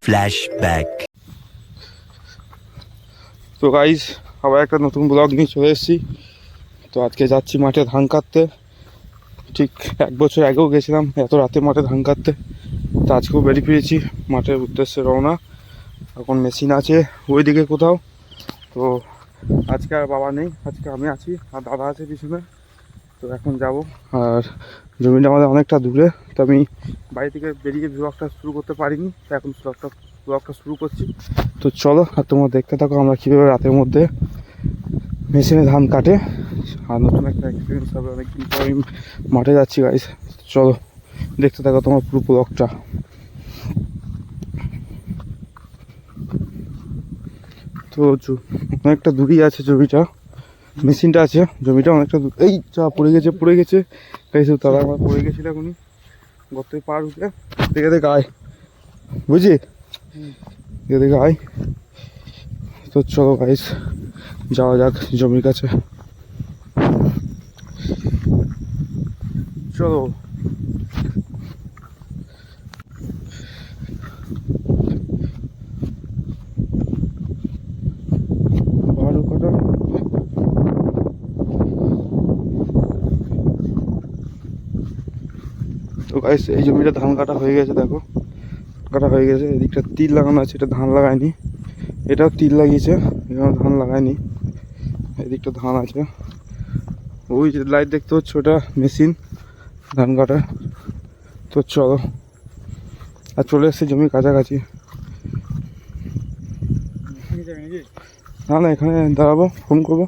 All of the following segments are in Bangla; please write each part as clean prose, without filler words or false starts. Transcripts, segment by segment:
ফ্ল্যাশব্যাক। তো গাইজ আবার একটা নতুন ব্লগ নিয়ে চলে এসেছি। তো আজকে যাচ্ছি মাঠে ধান কাটতে। ঠিক 1 বছর আগেও গেছিলাম এত রাতে মাঠে ধান কাটতে। তো আজকেও বেরিয়ে পেয়েছি মাঠের উদ্দেশ্যে রওনা। এখন মেশিন আছে ওইদিকে কোথাও। তো আজকে আর বাবা নেই, আজকে আমি আছি আর দাদা আছে পিছনে। তো এখন যাব। আর জমিটা আমাদের অনেকটা দূরে, তো আমি বাড়ি থেকে বেরিয়ে ব্লগটা শুরু করতে পারিনি। তো এখন ব্লগটা শুরু করছি। তো চলো আর তোমরা দেখতে থাকো আমরা কীভাবে রাতের মধ্যে মেশিনে ধান কাটে। আর নতুন একটা এক্সপিরিয়েন্স হবে, অনেকদিন পর আমি মাঠে যাচ্ছি গাইস। চলো দেখতে থাকো তোমার পুরো ব্লগটা। তো অনেকটা দূরেই আছে জমিটা, মেশিনটা আছে, জমিটা অনেকটা দূর। এই চা পড়ে গেছে গাইস। তারা আমার পড়ে গেছিল এখনই গর্তে পার উঠে। দেখে আয়, বুঝলি, দেখে আয়। তো চলো গাইস যাওয়া যাক জমির কাছে, চলো। বারো কাটা তো গাইস, এই জমিটা ধান কাটা হয়ে গেছে, দেখো কাটা হয়ে গেছে। এদিকটা তিল লাগানো আছে, এটা ধান লাগায়নি। এটাও তিল লাগিয়েছে, এখানে ধান লাগায়নি। এদিকটা ধান আছে, ওই যে লাইট দেখতে হচ্ছে ওটা মেশিন ধান কাটা। তো চলো, আর চলে এসছে জমির কাছাকাছি। না না, এখানে দাঁড়াবো, ফোন করবো।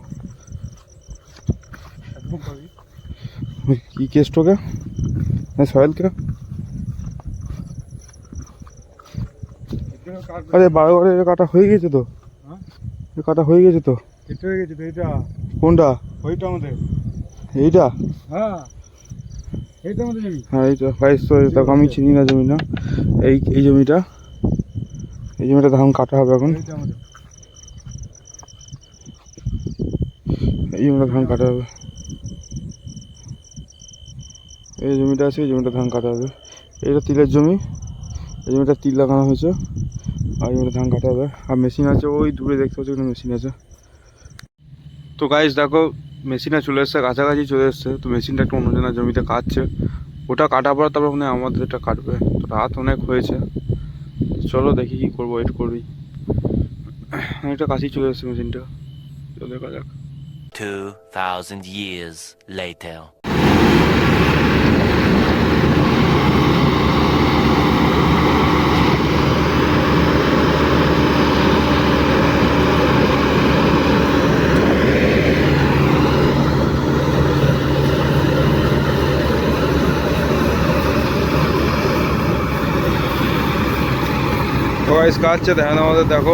কি কেষ্টকে সোহেলকে। আরে 12 ঘরে কাটা হয়ে গেছে তো, কাটা হয়ে গেছে তো। কোনটা? ওইটা আমাদের, এইটা? হ্যাঁ এইটা আমাদের জমি। হ্যাঁ এইটা গাইস। তো দেখো আমি চিনি না জমি না, এই জমিটা, এই জমিটা ধান কাটা হবে এখন। এই জমিটা ধান কাটা হবে, এই জমিটা আছে, এই জমিটা ধান কাটা হবে। এইটা তিলের জমি, এই জমিটা তিল লাগানো হয়েছে, আর জমিটা ধান কাটা হবে। আর মেশিন আছে ওই দূরে দেখতে পাচ্ছি, ওখানে মেশিন আছে। তো গাইস দেখো মেশিনে চলে এসছে, কাছাকাছি চলে এসছে। তো মেশিনটা একটা অন্যজনের জমিতে কাটছে, ওটা কাটা পর তারপর মানে আমাদের এটা কাটবে। তো রাত অনেক হয়েছে, চলো দেখি কী করবো, ওয়েট করবি। অনেকটা কাছেই চলে এসছে মেশিনটা, তো দেখা যাক। 2000 years later. তো গাইস কাটছে, ধ্যান আমাদের দেখো।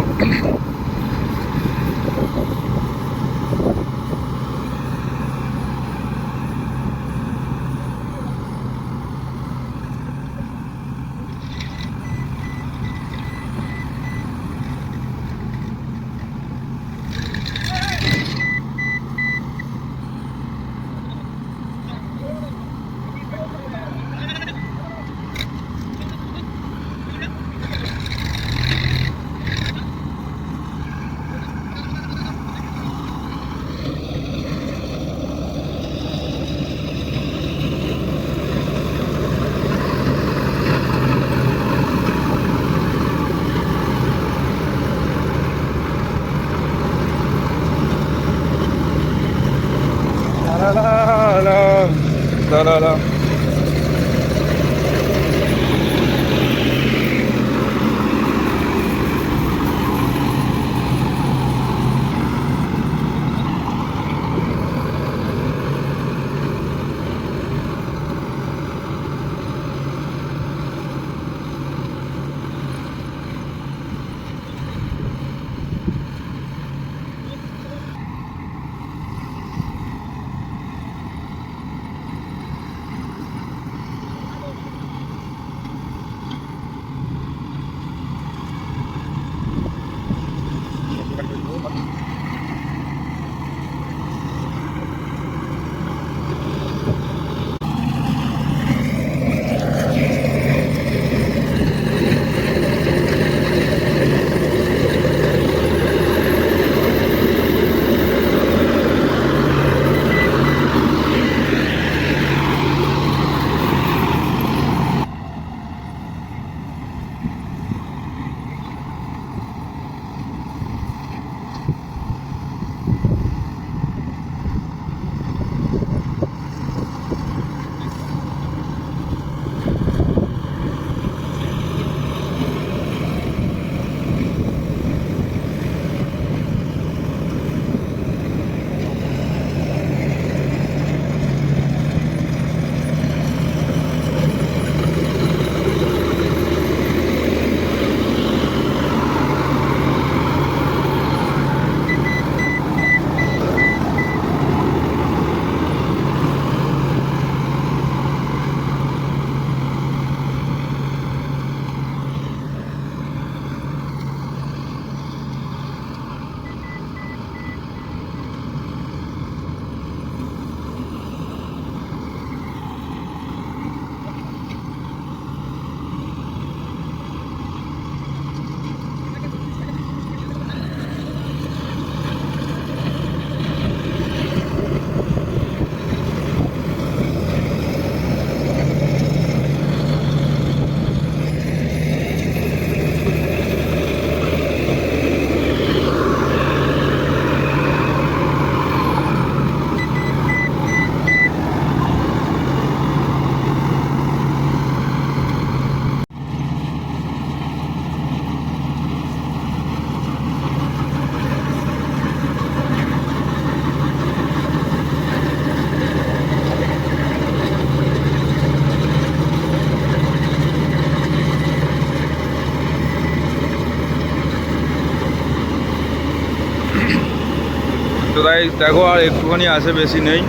তাই দেখো আর একটুখানি আছে, বেশি নেই।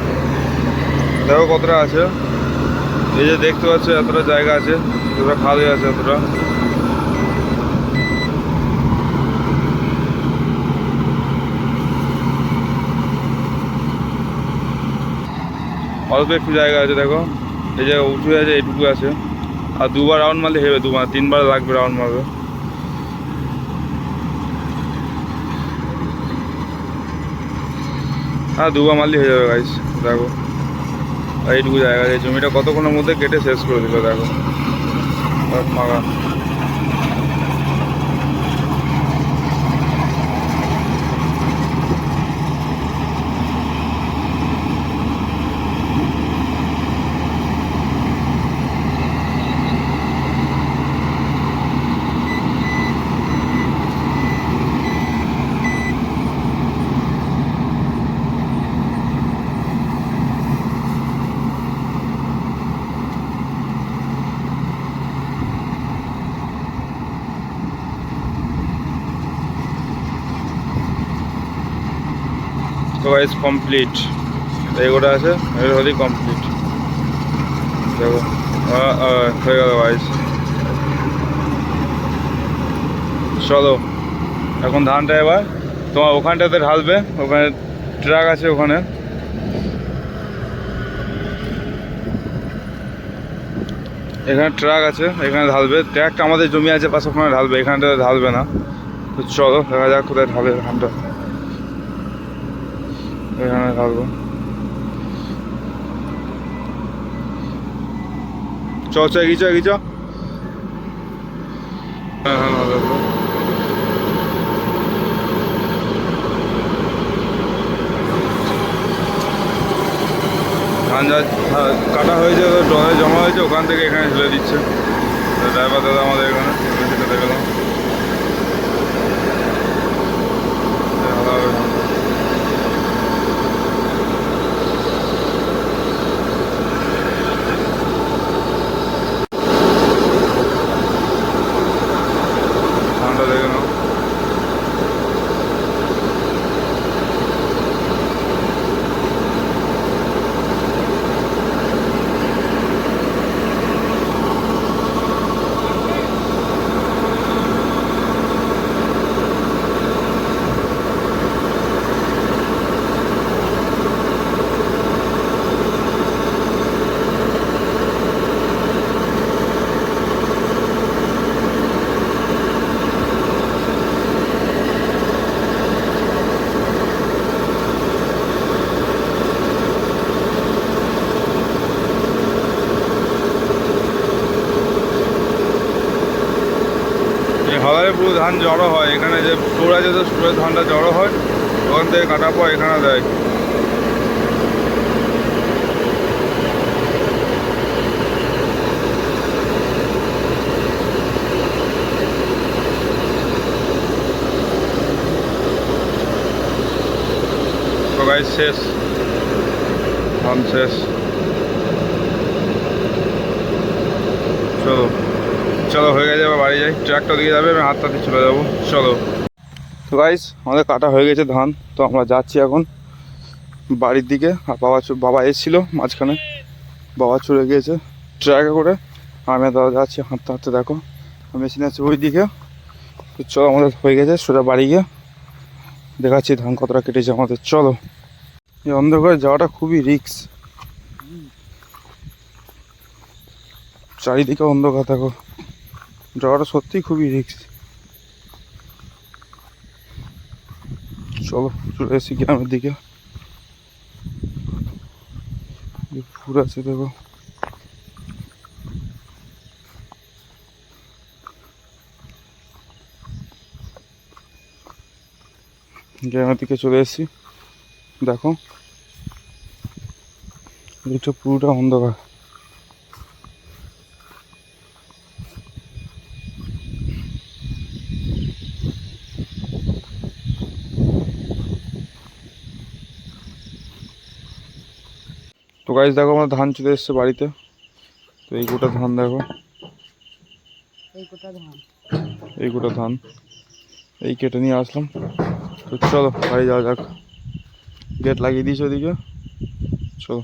দেখো কতটা আছে, এই যে দেখতে পাচ্ছ এতটা জায়গা আছে, এতটা খালি আছে, এতটা। অল্প একটু জায়গা আছে দেখো, এই যে উঁচু আছে, এইটুকু আছে। আর দুবার রাউন্ড মারলে হেবে, দুবার 3বার লাগবে রাউন্ড মারবে। হ্যাঁ 2বার মারলে হয়ে যাবে গাইস। দেখো এইটুকু জায়গা আছে, জমিটা কতক্ষণের মধ্যে কেটে শেষ করে দিল। দেখো মাগা। তো গাইস কমপ্লিট, এইগুলো আছে, এগুলো হলেই কমপ্লিট। দেখো হয়ে গেল গাইস। চলো এখন ধানটা এবার তোমার ওখানটাতে ঢালবে, ওখানে ট্রাক আছে, ওখানে এখানে ট্রাক আছে, এখানে ঢালবে। ট্রাকটা আমাদের জমি আছে পাশে, ওখানে ঢালবে, এখানটাতে ঢালবে না। তো চলো দেখা যাক কোথায় ঢালে ধানটা। এখানে ঢালবো, চ এগিয়ে চ এগিয়ে চ। হ্যাঁ হ্যাঁ ঢালবো। ধান যা কাটা হয়েছে, ডলে জমা হয়েছে, ওখান থেকে এখানে ঢেলে দিচ্ছে ড্রাইভার দাদা আমাদের এখানে। সেটাতে গেলাম, ধানটা দেখে নাও। হালারে পুরো ধান জড়ো হয়, এখানে যে সুর আছে, তো সুরের ধানটা জড়ো হয়, ওখান থেকে কাটার পর এখানে দেয়। তো গাইস শেষ, ধান শেষ। চলো চলো হয়ে গেছে, এবার বাড়ি যাই। ট্রাকটা দিকে যাবে, আমি হাতটা দিয়ে চলে যাবো। চলো। তো গাইস আমাদের কাটা হয়ে গেছে ধান, তো আমরা যাচ্ছি এখন বাড়ির দিকে। আর বাবা এসেছিলো মাঝখানে, বাবা চলে গিয়েছে ট্রাকে করে। আমি দাদা যাচ্ছি হাঁটতে হাঁটতে। দেখো মেশিন আছে ওই দিকে। তো চলো আমাদের হয়ে গেছে, সোজা বাড়ি গিয়ে দেখাচ্ছি ধান কতটা কেটেছে আমাদের। চলো। এই অন্ধকারে যাওয়াটা খুবই রিস্ক, চারিদিকে অন্ধকার। দেখো যাওয়াটা সত্যিই খুবই রিস্ক। চলো চলে এসেছি গ্রামের দিকে। ফুল আছে দেখো, গ্রামের দিকে চলে এসেছি। দেখো এটা পুরোটা অন্ধকার। তো গাইস দেখো আমার ধান চলে এসছে বাড়িতে। তো এই গোটা ধান দেখো, এই গোটা ধান এই কেটে নিয়ে আসলাম। তো চলো বাড়ি যাওয়া যাক। গেট লাগিয়ে দিয়েছে ওদিকে। চলো।